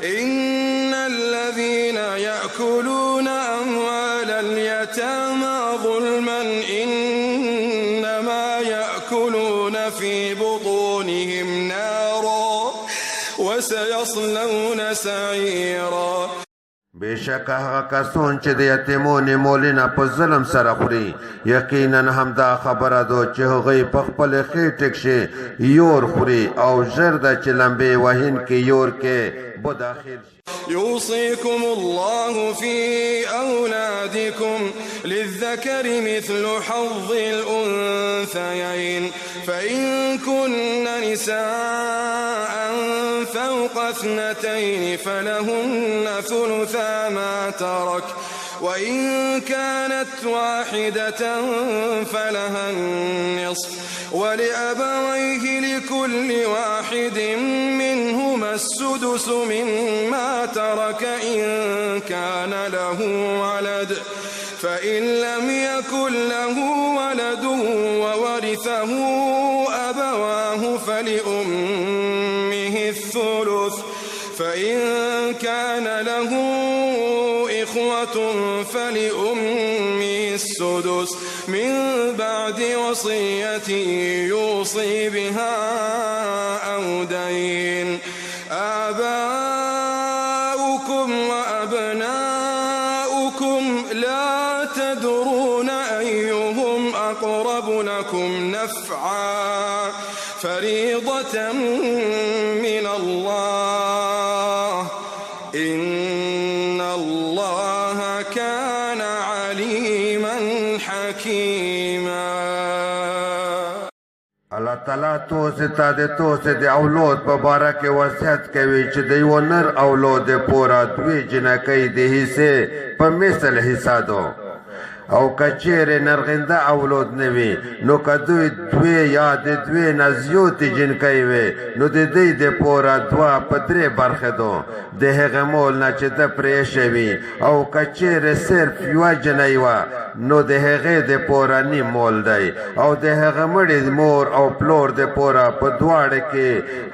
إن الذين يأكلون أموال اليتامى ظلما إنما يأكلون في بطونهم نارا وسيصلون سعيرا. بشک هغه کسون چې د یتیمونو مولونه په ظلم سره خوري یقینا همدا خبره ده چې هغوی په خپل خېټې کښې یور خوري او ژر ده چې لمبې وهونکي یور کې به داخل شي. يوصيكم الله في أولادكم للذكر مثل حظ الأنثيين فإن كن نساء فوق 2 فلهن ثلثا ما ترك وإن كانت واحدة فلها النصف ولأبويه لكل واحد منهما السدس مما ترك إن كان له ولد فإن لم يكن له ولد وورثه أبواه فلأمه الثلث فإن كان له إخوة فلأمه السدس من بعد وصية يوصي بها أو دين. آباؤكم وأبناؤكم لا تدرون أيهم أقرب لكم نفعا فريضة من الله إن الله كان عليما حكيما. الله تعالی توسه د اولاد په باره کې وصیت کوي چې د یو نر اولاد پورا 2 جنکۍ د حصې په مثل حصه ده او که چیرې نرغنده اولاد نه وي نو که دوی 2 یا د 2 نه زیاتې جنکۍ وي نو د دوی دپاره 2 په 3 برخې ده د هغه مول نه چې ده پرې شوي او که چیرې صرف 1 جنۍ وه نو د هغې دپاره نیم مول دی او د هغه مړې مور او پلور دپاره په دواړه کې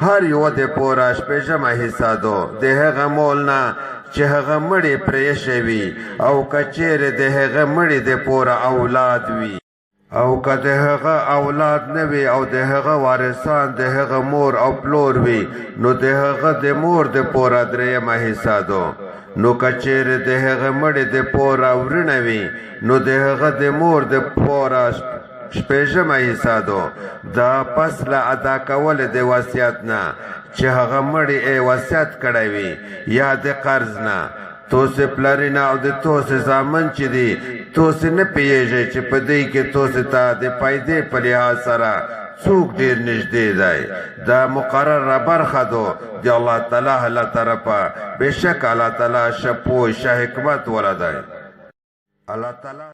هر یوه دپاره 6مه حصه ده د هغه مول نه چې هغه مړی پرې شوي او که چیرې د هغه مړي دپاره اولاد وي او که د هغه اولاد نه وي او د هغه وارثان د هغه مور او پلور وي نو د هغه د مور دپاره 3مه حصه ده نو که چیرې د هغه مړي دپاره ورونه وي نو د هغه د مور دپاره 6مه حصه ده. دا پس له ادا کول د وصیت نه چې هغه مړی وصیت کړی وي یا د قرض نه توسې پلرینه او د توسې زامن چې دي توسې نه پوهېږئ چې په دوی کې توسې ته د پیدې په لحاظ سره څوک ډېر نږدې دی. دا مقرره برخه ده د الله تعالی له طرفه. بېشک الله تعالی ښه پوه ښه حکمت والا دی. الله تعالی